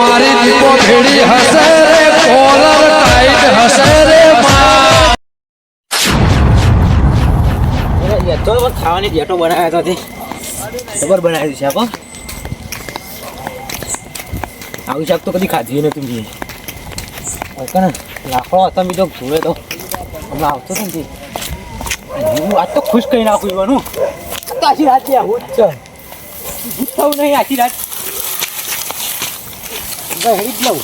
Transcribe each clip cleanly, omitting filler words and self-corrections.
મારી દીપો ભેડી હશે રે કોલર ટાઈટ હશે રે તો ખાવાની જેટો બનાવ્યો હતો ખબર બનાવી છે આપો આવું શાક તો કદી ખાધી નતું મેં કને લાખો હતા બીજો જોવે તો હમણાં આવતો હતો ને હું આજ તો ખુશ કરી નાખું એવાનું તો આખી રાત આવું જ છે ખુશ થવું નહીં આખી રાત હેડી જ લઉં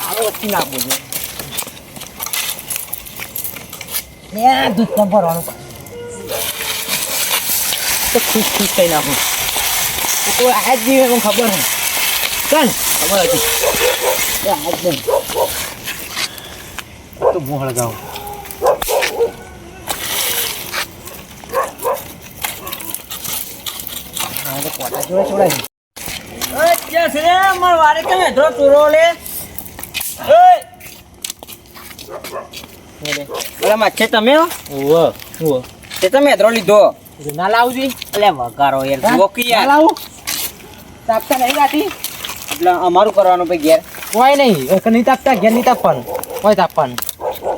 આવો વચ્ચે નાખવું છે દૂધ કમ ભરવાનું તો ખુશ થઈ નાખું તો આ જ નહીં મને ખબર નહીં ચાલ ખબર હતી આ જ નહીં તો મોહ લગાવું હા તો કોટા જોડે છોડાય માર વારે તમે ધો ચોરો લે ઓલા માછે તમે ઓવો તે તમે એદરો લીધો ના લાવજી એટલે વગારો યાર જોકી યાર લાવું તાપતા નહીં ગાતી એટલે અમારું કરવાનું ભાઈ ઘેર કોઈ નહીં એક નહીં તાપતા ઘેર નહીં તાપવાનું કોઈ તાપવાનું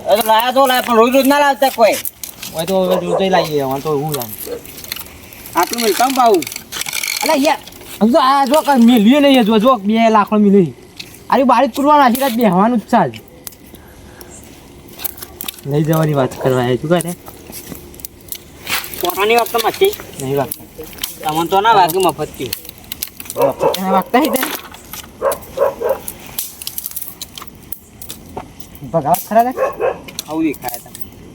એટલે લાયા તો લાય પણ રોજ રોજ ના લાવતા કોઈ હોય તો રોજ લાવીએ અમારે તો હું જાણ આટલું મિલ કમ પાવું અલે યાર હજુ આ જો મેલ્યું નહીં જો 2 લાખ મિલી આરી બારી પૂરવાનું આખી રાત બેહવાનું જ ચાલ લઈ જવાની વાત કરવા આવ્યા છું કાને પોતાની વાત તો મચી નહીં વાત તમને તો ના વાગે મફત થયું વાગતા હી ભગાવત ખરા ને આવું દેખાય તમે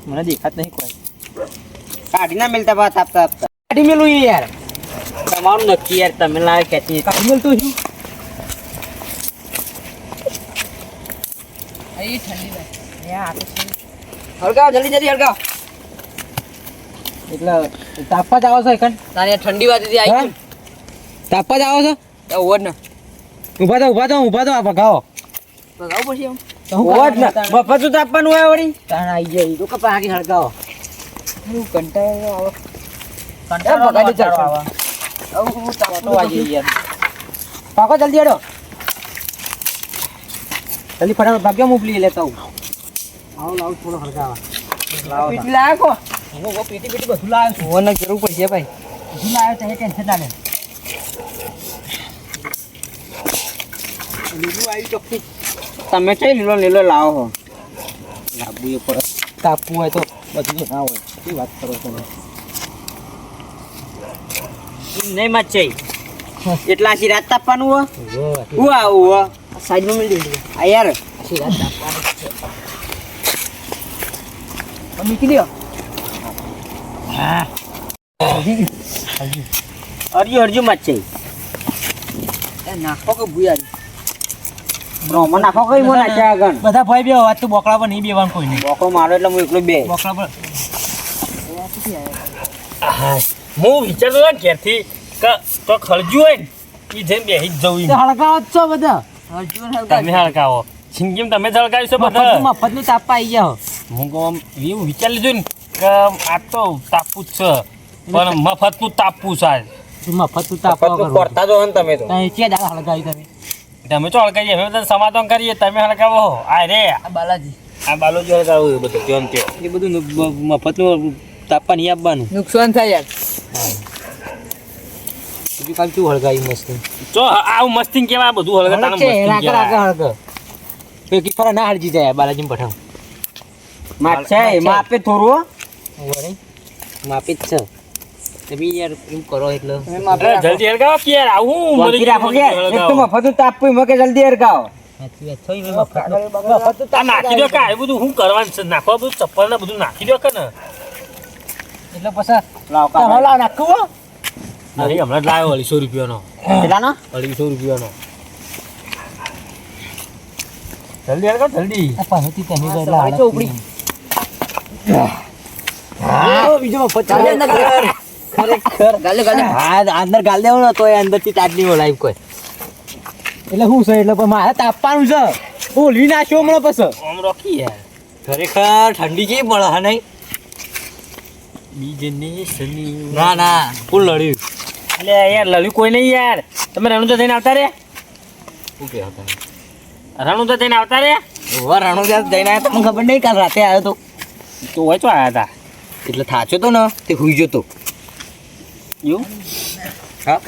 મને દેખાત નહીં કોઈ કાઢી ના મિલતા વાત આપતા આપતા કાઢી મેલું યાર તમારું નક્કી યાર તમે લાવે ખેંચી કાઢી મેલતું છું અહીં ઠંડી ભાઈ યાર હળગાવ જલ્દી હળગાવ એટલે તાપવા જ આવો છો એકન તારે ઠંડી વાતી આવી તાપવા જ આવો છો તો ઓડ ને ઊભા તો આ ભગાવો પછી ઓડ ને બફા તો તાપવાનું હોય વળી તાણ આવી જાય તો કપા આખી હળગાવો હું કંટાળો આવો કંટાળો ભગાડી ચાલો આવા હું તાપતો આવી યાર પાકો જલ્દી હેડો જલ્દી ફટાફટ ભાગ્યો મોકલી લેતા હું લાવ થોડો હળગાવા લાવો પીટી લાવો હું પીટી બધું લાવ્યો છું ઓને જરૂર પડશે ભાઈ બધું લાવ્યો તો ટેન્શન ના લે લીલું આવી ચોખ્ખી તમે કઈ લીલો લાવો હો લાવવું એ પર કાપવું હોય તો બધું ના હોય શું વાત કરો તમે નહીં મચે એટલા આખી રાત તાપવાનું હો હું આવું હો સાઈડમાં મળી દે આ યાર આખી રાત તાપવાનું મૂકી દો હા અરજુ મચ્છે એ નાખો કે ભૂયા બ્રોમો નાખો કઈ મો નાખ્યા આગળ બધા ભાઈ બે વાત તો બોકડા પર નહીં બેવાનું કોઈ નહીં બોકો મારો એટલે હું એકલો બે બોકડા પર હું વિચારતો હતો ઘેરથી તો ખર્જુ હોય ને એ જઈને બેસી જ જવું હળગાવો છો બધા તમે હળગાવો સિંગીમ તમે જ હળગાવીશો બધા મફતનું તાપવા આવી જાઓ હું કહું એવું વિચારી લીધું ને કે આ તો તાપવું જ છે પણ મફતનું તાપવું છે મફતનું તાપવા કરતા જો ને તમે તો ક્યાં દાડા હળગાવી તમે તો હળગાવીએ અમે બધા સમાધાન કરીએ તમે હળગાવો આ રે આ બાલોજી હળગાવું એ બધું જોન તે એ બધું મફતનું તાપવા નહીં આપવાનું નુકસાન થાય યાર બીજું કામ શું હળગાવી મસ્ત જો આવું મસ્તી કેવા બધું હળગા ફરા ના હળજી જાય બાલાજી પઠાવ માપે થોડું માપે જ છે તમે યાર એમ કરો એટલે જલ્દી હળગાવો કે યાર આવું મરી રાખો કે એક તો મફત તાપવું મકે જલ્દી હળગાવો નાખી દો કા એ બધું શું કરવાનું છે નાખવા બધું ચપ્પલ ને બધું નાખી દો કે ને એટલે પછી લાવ નાખવું નહીં હમણાં જ લાવ્યો 250 રૂપિયાનો કેટલાનો 250 રૂપિયાનો જલ્દી હળગાવ જલ્દી પાછી તમે ચોપડી બીજો મફત ખરેખર ગાલે અંદર ગાલ દેવાનો તો અંદરથી તાટલી ઓલાઈ કોઈ એટલે શું છે એટલે મારે તાપવાનું છે બોલવી નાખ્યો હમણાં પછી આમ રોકી યાર ખરેખર ઠંડી કેવી મળે હા નહીં બીજને શનિ ના ફૂલ લડ્યું એટલે યાર લડ્યું કોઈ નહીં યાર તમે રણુજા થઈને આવતા રે શું કે હતા રણુજા થઈને આવતા રે ઓવા રણુજા જઈને આવ્યા તમને ખબર નહીં કાલ રાતે આવ્યો તો તો હોય તો આવ્યા હતા એટલે થાચ્યો તો ને તે હુઈ જતો એવું હા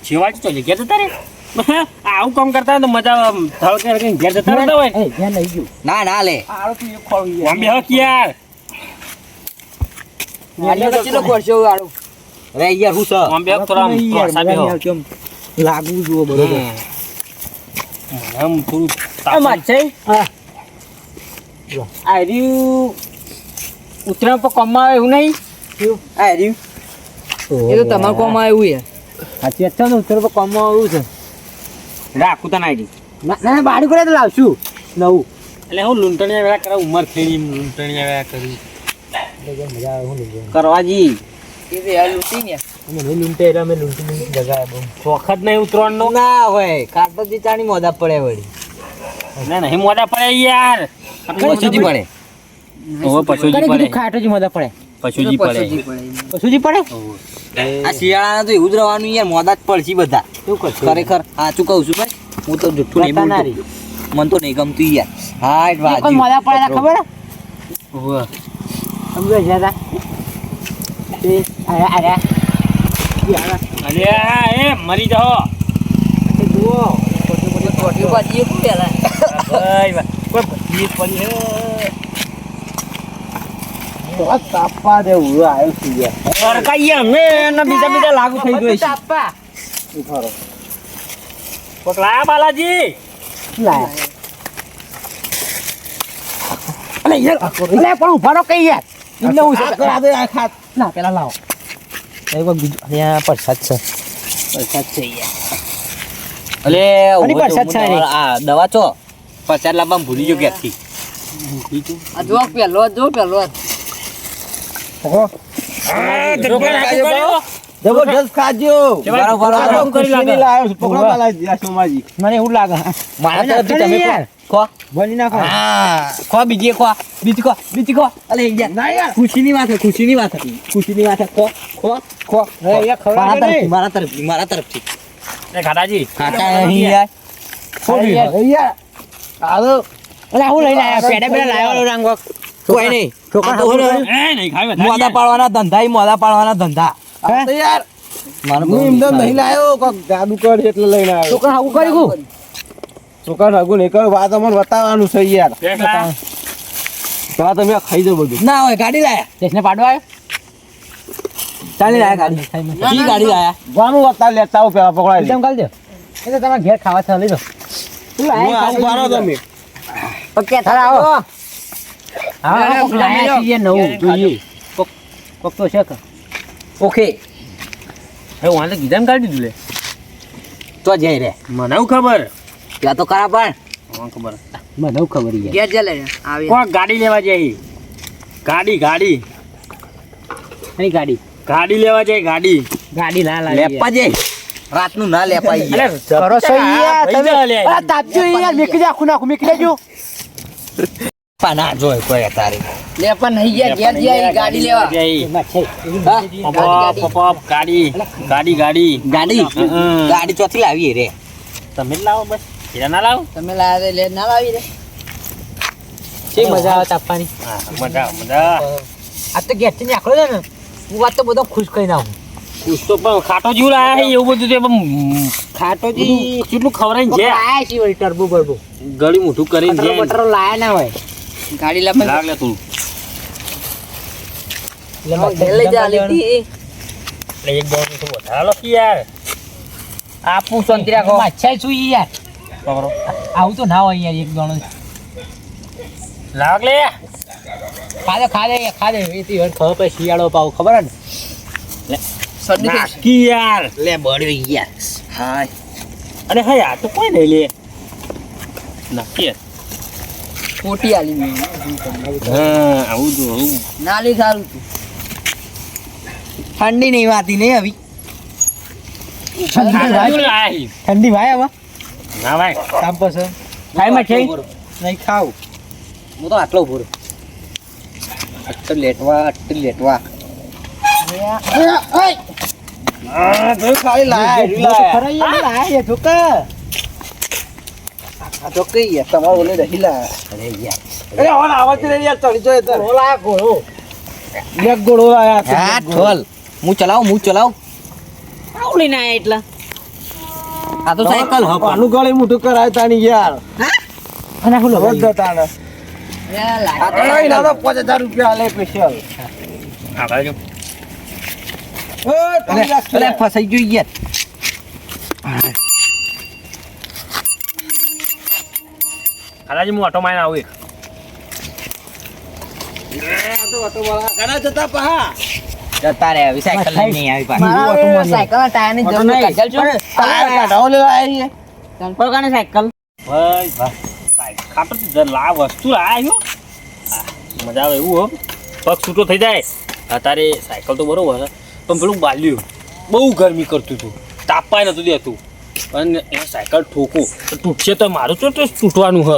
જેવા તો ઘેર જતા રે આવું કામ કરતા હોય તો મજા થળ કે ઘેર જતા રહેતા હોય ના ના લે આમ બે હક યાર અરે યાર હું સર આમ બે હક થોડા વરસાદ બે હક લાગવું જુઓ બરોબર આમ થોડું ઉતરાણ પર કમમાં એવું નહીં એ તો તમારે કોમ આવ્યું યાર સાચી વાત છે ને ઉતરાણ પર કમમાં આવ્યું છે રાખું તને આઈડી ના બાડી કરે તો લાવશું નવું એટલે હું લૂંટણીયા વેળા કરા ઉંમર થઈ લૂંટણીયા વેળા કરી કરવાજી વખત નહીં ઉતરવાનું ના હોય કાટપતિ ચાણી મોદા પડે વળી ના નહીં મોડા પડે યાર પશુજી પડે ઓહો પશુજી પડે ખાટોજી મોદા પડે પશુજી પડે પશુજી પડે આ શિયાળાના તો એવું જ રહેવાનું યાર મોદા જ પડશે બધા ખરેખર સાચું કહું છું ભાઈ હું તો જુઠ્ઠું નહીં બોલતો મને તો નહીં ગમતું યાર હા વાજુ મોદા પડે ખબર ઓહો સમજો જ્યાદા અરે એ મરી જાઓ જુઓ કોઈ ભાઈ કોઈ ભજી પડી હે તાપા દેવું આવ્યો છું યાર સરકાઈએ અમે એના બીજા લાગુ થઈ ગયો છે તાપા કોક લાયા બાલાજી અલે યાર અલે પણ ઉભારો કઈ યાર ઇન્ને હું કરા દે આ ખાત ના પેલા લાવો એક વાર બીજું અહીંયા પ્રસાદ છે યાર અલે પ્રસાદ છે આ દવા છો પ્રસાદ લાવવા ભૂલી ગયો ક્યાંથી આ જો પેલો જબરજસ્ત ખાજો મને એવું લાગે મારા તરફથી તમે ખો બની નાખો ખો બીજી ખો અલે યાર ખુશીની વાત ખો મારા તરફથી એ ખાટાજી ખાટા નહીં યાર આલો અલે હું લઈને આયા પેડા લાવ્યો રંગો કોઈ નહીં એ નહીં ખાય મોદા પાડવાના ધંધા તો યાર હું એમદમ નહીં લાયો કોક જાદુ કર એટલે લઈને આવ્યો છોકરા હાગુ કર્યું છોકરા હાગુ નહીં કર્યું વાત અમને બતાવવાનું છે યાર તો તમે ખાઈ દો બધું ના હોય ગાડી લાયા દેશને પાડવા આવ્યો ચાલી લાયા ગાડી લાયા ગામું બતાવ લેતા આવો પેલા પકડાઈ કેમ કાલ દે એટલે તમારે ઘેર ખાવા છે લઈ લો તું લાયા પારો તમે ઓકે થારા આવો હા કોક લાયા છે નવું જોઈએ કોક તો છે ઓકે હે વાલે ગીધામ કાઢી દીધું લે તો જઈ રે મને ખબર ત્યાં તો કરા પણ ખબર મને ખબર યાર ઘેર જલે આવી કોક ગાડી લેવા જાય ગાડી કઈ ગાડી ગાડી લેવા જાય ગાડી લેપા જઈ રાતનું ના લેપાઈ અરે કરો છો યાર તમે તમે આ તાપજો યાર મેકી જા ખૂના મેકી દેજો પાના જોય કોઈ તારી લે પણ નહીં ગયા ઘેર જઈ ગાડી લેવા ગાડી ગાડી ચોથી લાવી રે તમે જ લાવો બસ હીરા ના લાવો તમે લાયા લે ના લાવી રે છે મજા આવે તાપવાની હા મજા આ તો ગેટ થી આખલો ને હું વાત તો બધો ખુશ કરી નાખું ખુશ તો પણ ખાટો જીવ લાયા છે એવું બધું તે ખાટોજી કેટલું ખવરાઈને છે આયા છે વળી ટર્બો બરબો ગળી મોઢું કરીને છે બટર લાયા ના હોય ગાડી લા પણ લાગ લે તું ઘેર લઈ જા લીધી એટલે એક દોડ તો વધારે લો કે યાર આપું શાંતિ રાખો અચ્છા છું યાર પકડો આવું તો ના હોય યાર એક ગણો લાગ લે ખાદે એથી વર ખબર પછી શિયાળો પાવ ખબર ને સડી નાખી યાર લે બળ્યો યાર હાય અરે હા યાર તો કોઈ નહીં લે નાખી યાર ખોટી આલી મેં હા આવું તો આવું ના લી સારું તું ઠંડી નહીં વાતી નહીં આવી ઠંડી ભાઈ હવે ના ભાઈ કામ પાસે ભાઈ માં છે નહીં ખાવ હું તો આટલો ભૂરો અટ્ટ લેટવા તો ખાલી લાયા તો કઈ યાર તમારો ઓલે રહી લાયા અરે ઓન આવતી રહી યાર ચડી જોય તો ઓલા ગોળો એક ગોળો લાયા હા ઠોલ હું ચલાવ આવું લઈને આયા એટલા આ તો સાયકલ આનું ગળે મોટું કરાય તાની યાર અને હું રોજ દતાને આ તો લઈ ના 5000 રૂપિયા આલે સ્પેશિયલ આ બાજુ અરે ફસાઈ ગયો યાર હાલાજી હું ઓટો મારીને આવું એક. ઘણા જતા પહા જતા રે હવે સાયકલ લઈને નહીં આવી પાછી મારા સાયકલ ના ટાયર ની જરૂર નહીં. કાઢેલ છો કાઢાવ લેવા આવી ચંપલ કાને સાયકલ ભાઈ ખાતો લા વસ્તુ લાવ્યો મજા આવે એવું હો પગ છૂટો થઈ જાય અત્યારે સાયકલ તો બરોબર છે પણ પેલું બાલ્યું બહુ ગરમી કરતું હતું તાપાય નતું દેતું અને એ સાયકલ ઠોકું તો તૂટશે તો મારું તો તૂટવાનું હ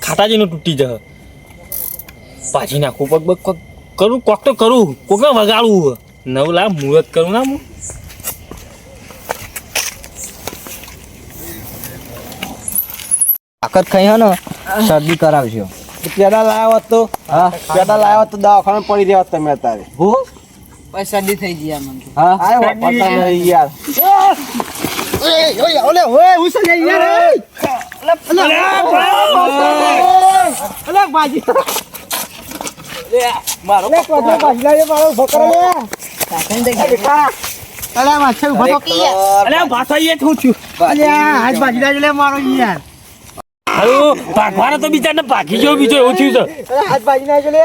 ખાતાજીનું તૂટી જશે પાછી નાખું પગ બગ કરું કોક તો કરું કોકને વગાડવું હ નવ લાખ મુહૂર્ત કરું ના હું તાકાત ખાઈ હે ને શરદી કરાવજો પેડા લાવ્યો તો હા પેડા લાવ્યો તો દવાખાને પડી રહ્યા તમે અત્યારે હું પૈસા દી થઈ ગયા મને હા આય પતા નહીં યાર ઓય ઓલે ઓય ઉસલ યાર અલે બાજી મારો કોતો બાજી લાવે મારો છોકરો લે સાયકલ દે ગયા અલે માછે ઉભો તો અલે ભાષા છું છું અલે આજ બાજી લાવે લે મારો યાર હાલો ભાગવાના તો બિચારને ભાગી ગયો બીજો એવું થયું છે અલે આજ બાજી લાવે લે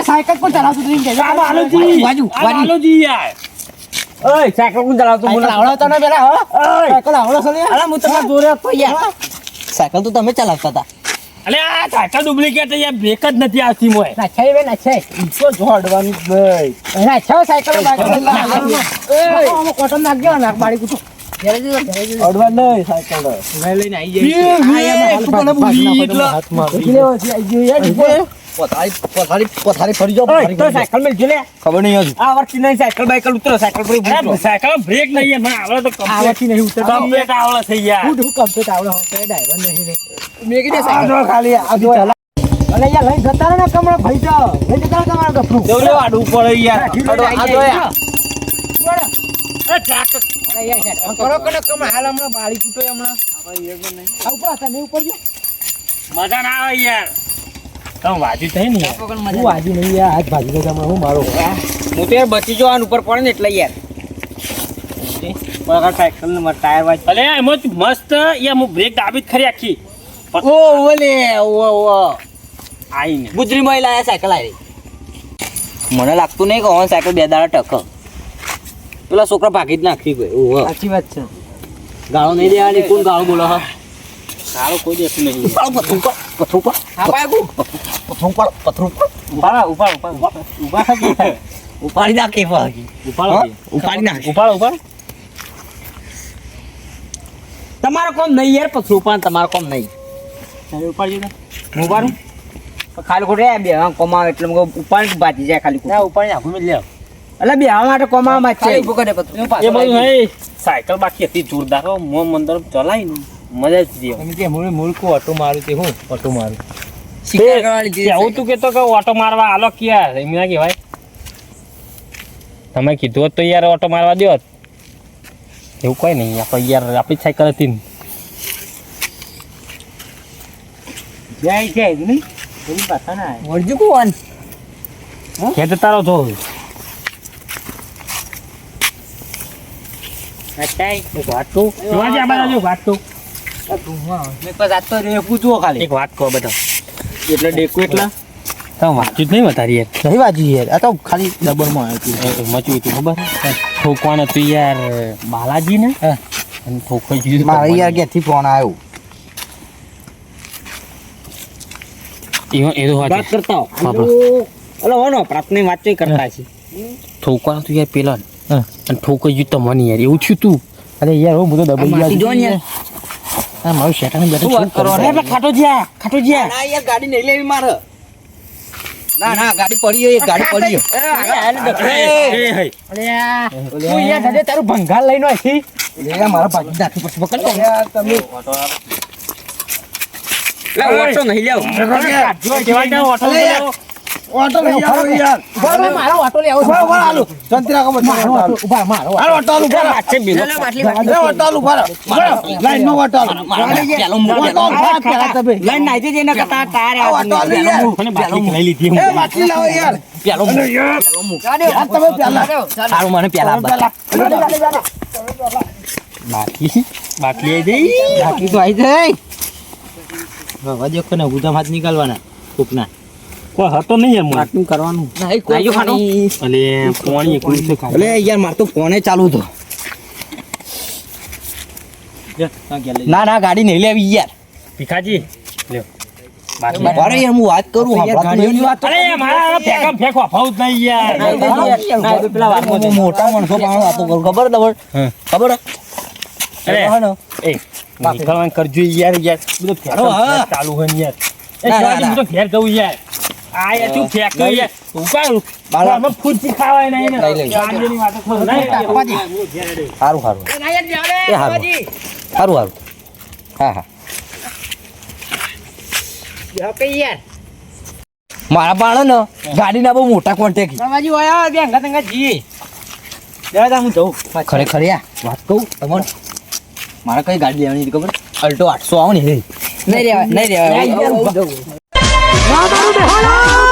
સાયકલ પર ચલાવતું તું કે સાયકલ કોણ ચલાવતું સાયકલ આવડો તો ને પેલા હો સાયકલ આવડો છે ને અરે હું તમારા જોડે હતો યાર સાયકલ તો તમે ચલાવતા હતા અલે આ સાયકલ ડુપ્લિકેટ યાર બ્રેક જ નથી આવતી મોય ના છે બે ના છે તો જોડવાનું ભાઈ ના છે સાયકલ કોટન નાખજો નાખ બાળી કુતો ઘરે જજો અડવા નહીં સાયકલ મેં લઈને આવી પથારી ફરી જાવ તો સાયકલ મેં જોલે ખબર નહીં હજુ આ વર્ષથી નહીં સાયકલ બાયકલ ઉતરો સાયકલ પર અરે સાયકલ બ્રેક નહીં મને આવડે તો આવડતી નહીં ઉતરતો. કમ્પ્લીટ આવડે છે યાર હું કમ્પ્લીટ આવડે હો કે ડ્રાઈવર નહીં રે મેં કીધું આ ખાલી આ જો અલે યાર લઈ જતા રહો ને કમળો ભાઈ જાઓ લઈ જતા રહો તમારા ગફરું દોડ્યો આડું પડે યાર આ જો એ ટ્રાક અરે યાર કરો કને કમળ હાલ હમણાં બાળી કૂટો હમણાં આ ઉપર તમે ઉપર જો મજા ના આવે યાર તમે વાજી થઈ ને યાર પકડ હું મજા આજે નહીં યાર આજ ભાજી ગયો હું મારો હું તો યાર બચી જવાનું ઉપર પડે ને એટલે યાર બરાબર સાયકલ ને ટાયર વાજ અલે એમાં તો મસ્ત યાર હું બ્રેક દાબી જ ખરી આખી ઓ ઓલે ઓ આઈને ગુજરી માં લાયા સાયકલ આવી મને લાગતું નહીં કે ઓન સાયકલ બે દાડા ટક પેલા છોકરા ભાગી જ નાખી ગયો ઓહો સાચી વાત છે ગાળો નહીં દેવાની કોણ ગાળો બોલો હા સારું કોઈ દેતું નહીં પથરું પર હા પાગુ પથરું પર ઉપાડી નાખી ભાગી ઉપાડી નાખી ઉપાડ તમારો કોમ નહીં યાર પથરું પર તમારો કોમ નહીં ઉપાડજો ને હું ઉપાડું ખાલી ખોટે બે કોમાવ એટલે ઉપાડી બાજી જાય ખાલી ના ઉપાડી નાખું મેં લે એટલે બે માટે કોમામાં છે ખાલી પકડે પત્ર એ બધું નહીં સાયકલ બાકી હતી જોરદાર હો મોં મંદર ચલાવી ને મજા જ દે એમ કે મુલકો ઓટો મારું તે હું ઓટો મારું શિકાર કરવાની જે આવું તું કેતો કે ઓટો મારવા આલો કે યાર એમ ના કહેવાય તમે કીધું હોત તો યાર ઓટો મારવા દો એવું કોઈ નહીં આપણે યાર આપણી સાયકલ હતી ને જાય છે નહીં એની પાછા ના વળજુ કોણ કે જતા રહો છો એક વાત કહું શિવાજી આ બાજુ વાત કહું મેં પછી આજ તો રેપું જુઓ ખાલી એક વાત કહો બધા એટલે ડેકું એટલા તમે વાંચ્યું જ નહીં વધારી યાર નહીં વાજી યાર આ તો ખાલી ડબલમાં આવ્યું મચ્યું હતું ખબર ઠોકવાનું હતું યાર બાલાજી ને અને ઠોકાઈ ગયું મારે યાર ક્યાંથી ફોન આવ્યો એ તો વાત કરતા હો બાપા. એટલે હોનો પ્રાથમિક વાત કરતા છે ઠોકવાનું હતું યાર પેલા અને ઠોકાઈ ગયું તમને યાર એવું થયું તું અરે યાર હું બધો માટી જો ને યાર. આ મારું શેઠાને બેઠું શું વાત કરો? અરે પેલા ખાટો જ્યાં ના યાર ગાડી નહીં લેવી મારે ના ગાડી પડી હોય ગાડી પડી તું યાર જજે તારું ભંગાર લઈને આથી હોય મારા ભાગી નાખી પછી પકડ યાર તમે લે ઓટો નહીં લેવો ઓટો નહીં આવો યાર બરાબર મારો ઓટો લેવો છે બરાબર આલુ શાંતિ રાખો મારો ઓટો ઉભા મારો હાલો ઓટો આલુ બરાબર ઓટો આલુ બરાબર લાઈન માં ઓટો આલુ ઓટો આલુ પેલા તમે લઈને નાઈ દેજે ને કતા તારે ઓટો આલુ યાર લઈ લીધી એ બાટલી લાવો યાર પેલો આ તમે પેલા સારું મને પેલા બાટલી આવી જઈ બાકી તો આવી જાય હવે દેખો ને ઉધમ હાથ નીકળવાના કોકના કોઈ હતો નહીં યાર મને આટલું કરવાનું નહીં આયો ખાનો અલે પાણી એકલું છે ખાલી અલે યાર માર તો ફોને ચાલુ તો ના ગાડી નહીં લેવી યાર ભીખાજી લ્યો બાટલી અરે યાર હું વાત કરું અરે મારા ફેંકા ફેંકવા ભાવ જ નહીં યાર પેલા મોટા માણસો પાણો વાતો કરું ખબર ખબર અરે એ નીકળવાનું કરજો યાર બધું ફેંકો હા. ચાલુ હોય ને યાર એ ના, શિવાજી ના. હું તો ઘેર જવું યાર આ યાર તું ફેંક યાર ઉપાડું આમાં ફૂટથી ખાવાય નહીં ને લઈ લે. ગાંધીની વાતો કરો નહીં સારું સારું એ સારું સારું હા હા મારા પાણે ને ગાડીના બહુ મોટા કોન્ટેક્ટ બાબાજી ઓયા બે અંગા તંગા જી હું જઉં ખરેખર યાર વાત કહું તમને મારે કઈ ગાડી લેવાની હતી ખબર અલ્ટો 800 આવો ને નહીં રેવાય ના, ના, ના, ના.